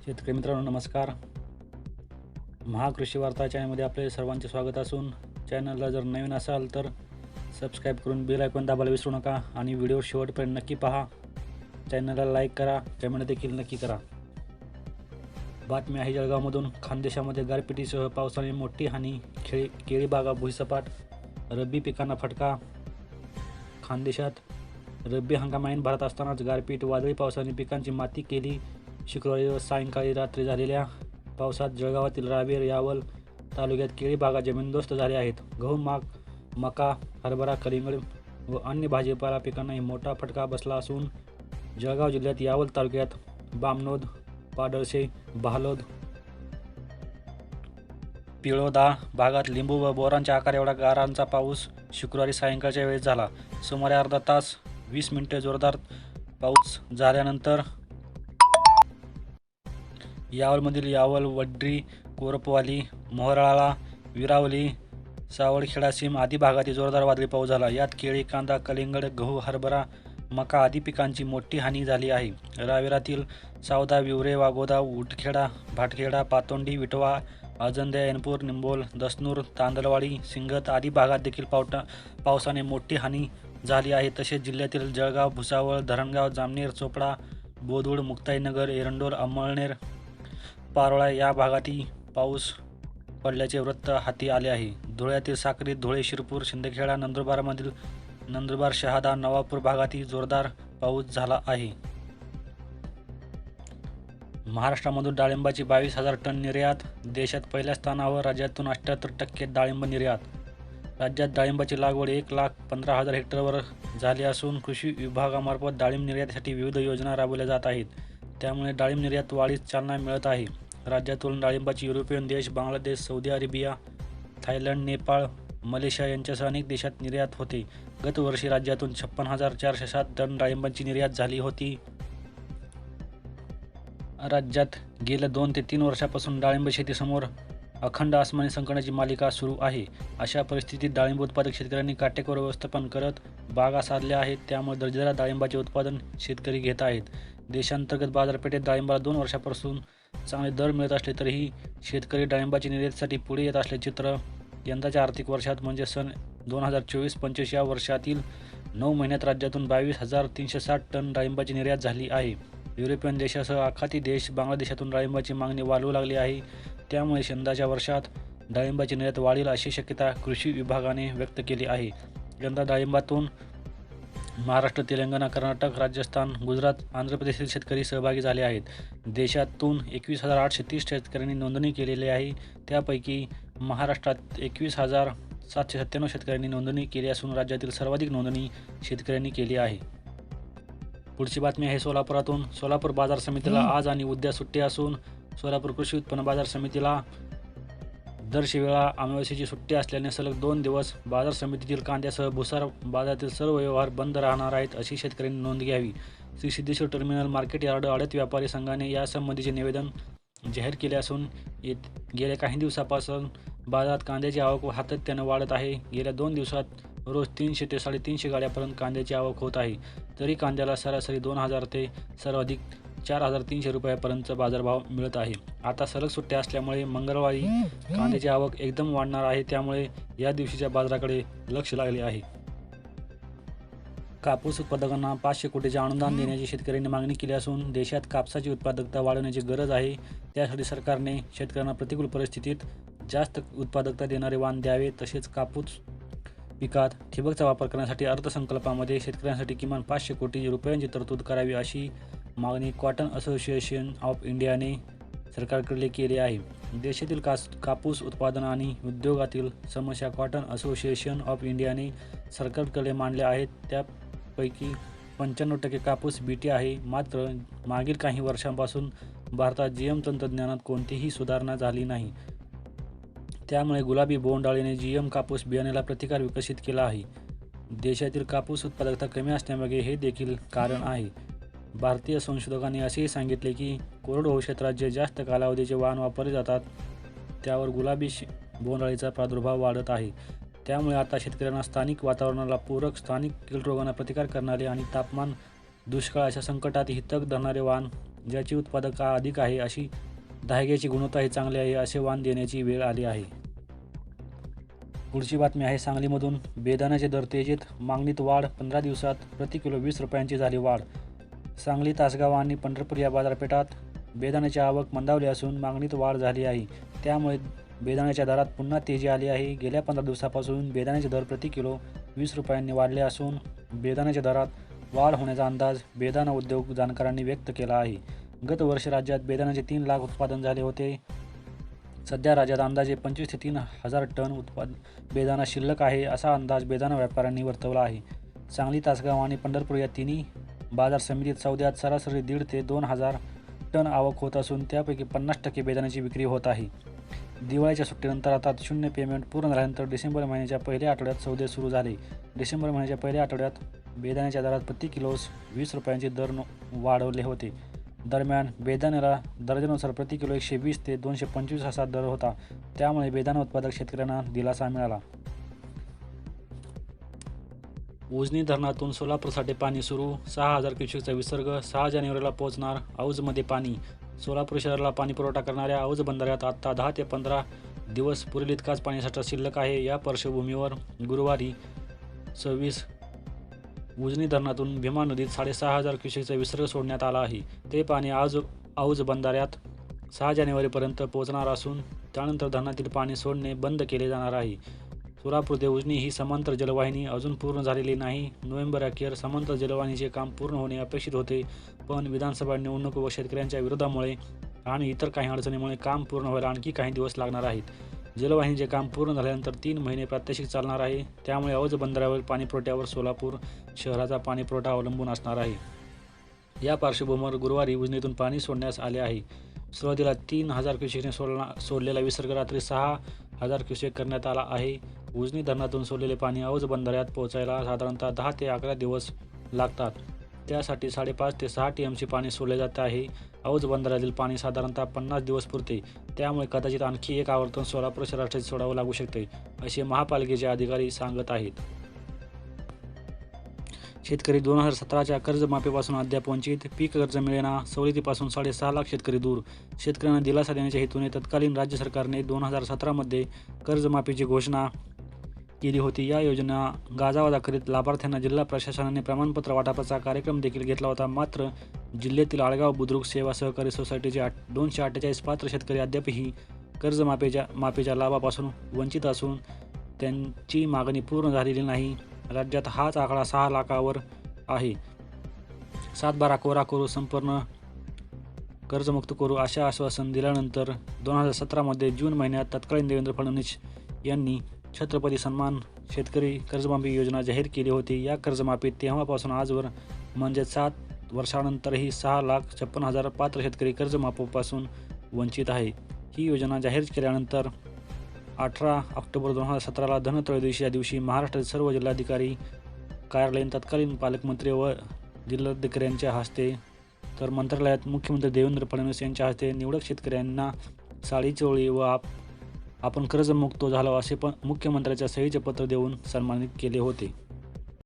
शेतकरी मित्रांनो नमस्कार. महाकृषी वार्ता चॅनलमध्ये आपले सर्वांचे स्वागत असून चॅनलला जर नवीन असाल तर सबस्क्राईब करून बेल आयकॉन दाबायला विसरू नका आणि व्हिडिओ शेवटपर्यंत नक्की पहा. चॅनलला लाईक करा, कमेंट देखील नक्की करा. बातमी आहे जळगावमधून. खानदेशामध्ये गारपिटीसह पावसाने मोठी हानी, केळी बागा भुईसपाट, रब्बी पिकांना फटका. खानदेशात रब्बी हंगाम ऐन भरत असतानाच गारपीट, वादळी पावसाने पिकांची माती केली. शुक्रवारी सायंकाळी रात्री झालेल्या पावसात जळगावातील रावेर, यावल तालुक्यात केळी बागा जमीनदोस्त झाल्या आहेत. गहू, मका, हरभरा, कलिंगड व अन्य भाजीपाला पिकांनाही मोठा फटका बसला असून जळगाव जिल्ह्यात यावल तालुक्यात बामनोद, पाडळशे, बहालोद, पिळोदा भागात लिंबू व बोरांच्या आकार एवढा गारांचा पाऊस शुक्रवारी सायंकाळच्या वेळेस झाला. सुमारे अर्धा तास 20 मिनिटे जोरदार पाऊस झाल्यानंतर यावलमधील यावल, वड्री, कोरपवाली, मोहराळा, विरावली, सावळखेडा, सीम आदी भागातील जोरदार वादळी पाऊस झाला. यात केळी, कांदा, कलिंगड, गहू, हरभरा, मका आदी पिकांची मोठी हानी झाली आहे. रावेरातील सावदा, विवरे, वाघोदा, उटखेडा, भाटखेडा, पातोंडी, विटवा, अजंद्या, ऐनपूर, निंबोल, दसनूर, तांदलवाडी, सिंगत आदी भागात देखील पावसाने मोठी हानी झाली आहे. तसेच जिल्ह्यातील जळगाव, भुसावळ, धरणगाव, जामनेर, चोपडा, बोदवड, मुक्ताईनगर, एरंडोल, अमळनेर, पारोळा या भागातही पाऊस पडल्याचे वृत्त हाती आले आहे. धुळ्यातील साक्री, धुळे, शिरपूर, शिंदखेडा, नंदुरबार, शहादा, नवापूर भागातही जोरदार पाऊस झाला आहे. महाराष्ट्रामधून डाळिंबाची 22,000 टन निर्यात. देशात पहिल्या स्थानावर, राज्यातून 78% डाळिंब निर्यात. राज्यात डाळिंबाची लागवड 1,15,000 हेक्टरवर झाली असून कृषी विभागामार्फत डाळिंब निर्यातीसाठी विविध योजना राबवल्या जात आहेत. त्यामुळे डाळिंब निर्यात वाढीस चालना मिळत आहे. राज्यातून डाळिंबाची युरोपियन देश, Bangladesh, Saudi Arabia, Thailand, Nepal, Malaysia यांच्यासह अनेक देशात निर्यात होते. गत वर्षी राज्यातून 56,407 टन डाळिंबाची निर्यात झाली होती. राज्यात गेल्या 2 ते 3 वर्षापासून डाळिंब शेतीसमोर अखंड आसमानी संकटाची मालिका सुरू आहे. अशा परिस्थितीत डाळिंब उत्पादक शेतकऱ्यांनी काटेकोर व्यवस्थापन करत बागा साधल्या आहेत. त्यामुळे दर्जेदार डाळिंबाचे उत्पादन शेतकरी घेत आहेत. देशांतर्गत बाजारपेठेत डाळिंबाला 2 वर्षापासून चांगले दर मिळत असले तरीही शेतकरी डाळिंबाची निर्यातीसाठी पुढे येत असल्याचे चित्र यंदाच्या आर्थिक वर्षात म्हणजे सन 2024-25 या वर्षातील 9 महिन्यात राज्यातून 22,360 टन डाळिंबाची निर्यात झाली आहे. युरोपियन देशासह आखाती देश, बांगलादेशातून डाळिंबाची मागणी वाढू लागली आहे. त्यामुळे यंदाच्या वर्षात डाळिंबाची निर्यात वाढेल अशी शक्यता कृषी विभागाने व्यक्त केली आहे. यंदा डाळिंबातून महाराष्ट्र, तेलंगणा, कर्नाटक, राजस्थान, गुजरात, आंध्र प्रदेशातील शेतकरी सहभागी झाले आहेत. देशातून 21,830 शेतकऱ्यांनी नोंदणी केलेली आहे. त्यापैकी महाराष्ट्रात 21,797 शेतकऱ्यांनी नोंदणी केली असून राज्यातील सर्वाधिक नोंदणी शेतकऱ्यांनी केली आहे. पुढची बातमी आहे सोलापुरातून. सोलापूर बाजार समितीला आज आणि उद्या सुट्टी असून सोलापूर कृषी उत्पन्न बाजार समितीला दर शिवेळा अमावस्येची सुट्टी असल्याने सलग 2 दिवस बाजार समितीतील कांद्यासह भुसार बाजारातील सर्व व्यवहार बंद राहणार आहेत, अशी शेतकऱ्यांनी नोंद घ्यावी. Shri Siddheshwar terminal market yard आडत व्यापारी संघाने यासंबंधीचे निवेदन जाहीर केले असून गेल्या काही दिवसापासून बाजारात कांद्याची आवक सातत्याने वाढत आहे. गेल्या 2 दिवसात रोज 300 ते 350 गाड्यापर्यंत कांद्याची आवक होत आहे. तरी कांद्याला सरासरी 2,000 ते सर्वाधिक 4,300 रुपयापर्यंतचा बाजारभाव मिळत आहे. आता सलग सुट्ट्या असल्यामुळे मंगळवारी कांद्याची आवक एकदम वाढणार आहे. त्यामुळे या दिवशीच्या बाजाराकडे लक्ष लागले आहे. कापूस उत्पादकांना 500 कोटीचे अनुदान देण्याची शेतकऱ्यांनी मागणी केली असून देशात कापसाची उत्पादकता वाढवण्याची गरज आहे. त्यासाठी सरकारने शेतकऱ्यांना प्रतिकूल परिस्थितीत जास्त उत्पादकता देणारे वाण द्यावे. तसेच कापूस पिकात ठिबकचा वापर करण्यासाठी अर्थसंकल्पामध्ये शेतकऱ्यांसाठी किमान 500 कोटी रुपयांची तरतूद करावी, अशी मागणी कॉटन असोसिएशन ऑफ इंडियाने सरकारकडे केली आहे. देशातील कापूस उत्पादन आणि उद्योगातील समस्या कॉटन असोसिएशन ऑफ इंडियाने सरकारकडे मांडल्या आहेत. त्यापैकी 95% कापूस बीटी आहे. मात्र मागील काही वर्षांपासून भारतात जीएम तंत्रज्ञानात कोणतीही सुधारणा झाली नाही. त्यामुळे गुलाबी बोंडअळीने जीएम कापूस बियाण्याला प्रतिकार विकसित केला आहे. देशातील कापूस उत्पादकता कमी असण्यामागे हे देखील कारण आहे. भारतीय संशोधकांनी असेही सांगितले की कोरडवाहू क्षेत्रात जे जास्त कालावधीचे वाण वापरले जातात त्यावर गुलाबी बोंडअळीचा प्रादुर्भाव वाढत आहे. त्यामुळे आता शेतकऱ्यांना स्थानिक वातावरणाला पूरक, स्थानिक कीड रोगांना प्रतिकार करणारे आणि तापमान, दुष्काळ अशा संकटात हितक धरणारे वाण ज्याची उत्पादकता अधिक आहे, अशी धाग्याची गुणवत्ताही चांगली आहे असे वाण देण्याची वेळ आली आहे. पुढची बातमी आहे सांगलीमधून. बेदाण्याचे दर तेजीत, मागणीत वाढ. 15 दिवसात प्रति किलो 20 रुपयांची झाली वाढ. सांगली, तासगाव आणि पंढरपूर या बाजारपेठात बेदाण्याची आवक मंदावली असून मागणीत वाढ झाली आहे. त्यामुळे बेदाण्याच्या दरात पुन्हा तेजी आली आहे. गेल्या 15 दिवसापासून बेदाण्याचे दर प्रति किलो 20 रुपयांनी वाढले असून बेदाण्याच्या दरात वाढ होण्याचा अंदाज बेदाणा उद्योग जाणकारांनी व्यक्त केला आहे. गत वर्षी राज्यात बेदाण्याचे 3 लाख उत्पादन झाले होते. सध्या राज्यात अंदाजे 25 ते 3 हजार टन बेदाणा शिल्लक आहे, असा अंदाज बेदाणा व्यापाऱ्यांनी वर्तवला आहे. सांगली, तासगाव आणि पंढरपूर या तिन्ही बाजार समितीत सौद्यात सरासरी 1.5 ते 2 हजार टन आवक होत असून त्यापैकी 50% बेदाण्याची विक्री होत आहे. दिवाळीच्या सुट्टीनंतर आता शून्य पेमेंट पूर्ण झाल्यानंतर डिसेंबर महिन्याच्या पहिल्या आठवड्यात सौदे सुरू झाले. डिसेंबर महिन्याच्या पहिल्या आठवड्यात बेदाण्याच्या दरात प्रति किलो 20 रुपयांचे दर वाढवले होते. दरम्यान बेदाण्याला दर्जानुसार प्रति किलो 120 ते 225 असा दर होता. त्यामुळे बेदाणा उत्पादक शेतकऱ्यांना दिलासा मिळाला. उजनी धरणातून सोलापूरसाठी पाणी सुरू. 6,000 क्युसेकचा विसर्ग 6 जानेवारीला पोहोचणार. औजमध्ये पाणी. सोलापूर शहराला पाणी पुरवठा करणाऱ्या औज बंधाऱ्यात आता 10 ते 15 दिवस पुरेल इतकाच पाणीसाठा शिल्लक आहे. या पार्श्वभूमीवर गुरुवारी 26 उजनी धरणातून भीमा नदीत 6,500 क्युसेकचा विसर्ग सोडण्यात आला आहे. ते पाणी औज बंधाऱ्यात 6 जानेवारीपर्यंत पोहोचणार असून त्यानंतर धरणातील पाणी सोडणे बंद केले जाणार आहे. सोलापूर ते उजनी ही समांतर जलवाहिनी अजून पूर्ण झालेली नाही. नोव्हेंबर अखेर समांतर जलवाहिनीचे काम पूर्ण होणे अपेक्षित होते, पण विधानसभा निवडणूक व शेतकऱ्यांच्या विरोधामुळे आणि इतर काही अडचणीमुळे काम पूर्ण व्हायला आणखी काही दिवस लागणार आहेत. जलवाहिनीचे काम पूर्ण झाल्यानंतर 3 महिने प्रात्यक्षिक चालणार आहे. त्यामुळे औज बंधाऱ्यावरील पाणीपुरवठ्यावर सोलापूर शहराचा पाणीपुरवठा अवलंबून असणार आहे. या पार्श्वभूमीवर गुरुवारी उजनीतून पाणी सोडण्यास आले आहे. सुरुवातीला 3,000 क्युसेकने सोडलेला विसर्ग रात्री 6,000 क्युसेक करण्यात आला आहे. उजनी धरणातून सोडलेले पाणी औज बंधाऱ्यात पोहोचायला साधारणतः 10 ते 11 दिवस लागतात. त्यासाठी 5.5 ते 6 TMC पाणी सोडले जात आहे. औज बंधाऱ्यातील पाणी साधारणतः 50 दिवस पुरते. त्यामुळे कदाचित आणखी एक आवर्तन सोलापूर शहरासाठी सोडावं लागू शकते, असे महापालिकेचे अधिकारी सांगत आहेत. शेतकरी 2017च्या कर्जमाफीपासून अद्याप वंचित. पीक कर्ज मिळेना. सवलतीपासून 6.5 लाख शेतकरी दूर. शेतकऱ्यांना दिलासा देण्याच्या हेतूने तत्कालीन राज्य सरकारने 2017मध्ये कर्जमाफीची घोषणा केली होती. या योजना गाजावाजा करीत लाभार्थ्यांना जिल्हा प्रशासनाने प्रमाणपत्र वाटपाचा कार्यक्रम देखील घेतला होता. मात्र जिल्ह्यातील आळगाव बुद्रुक सेवा सहकारी सोसायटीचे 248 पात्र शेतकरी अद्यापही कर्जमाफीच्या लाभापासून वंचित असून त्यांची मागणी पूर्ण झालेली नाही. राज्यात हाच आकडा 6 लाखावर आहे. 7/12 कोरा करू, संपूर्ण कर्जमुक्त करू असे आश्वासन दिल्यानंतर 2017मध्ये जून महिन्यात तत्कालीन देवेंद्र फडणवीस यांनी छत्रपती सन्मान शेतकरी कर्जमाफी योजना जाहीर केली होती. या कर्जमाफीत तेव्हापासून आजवर म्हणजे 7 वर्षांनंतरही 6,56,000 पात्र शेतकरी कर्जमाफीपासून वंचित आहे. ही योजना जाहीर केल्यानंतर 18 ऑक्टोबर 2017ला धनत्रयोदशी या दिवशी महाराष्ट्रातील सर्व जिल्हाधिकारी कार्यालयीन तत्कालीन पालकमंत्री व जिल्हाधिकाऱ्यांच्या हस्ते तर मंत्रालयात मुख्यमंत्री देवेंद्र फडणवीस यांच्या हस्ते निवडक शेतकऱ्यांना साडी चोळी व आपण कर्जमुक्त झालो असे पण मुख्यमंत्र्यांच्या सहीचे पत्र देऊन सन्मानित केले होते.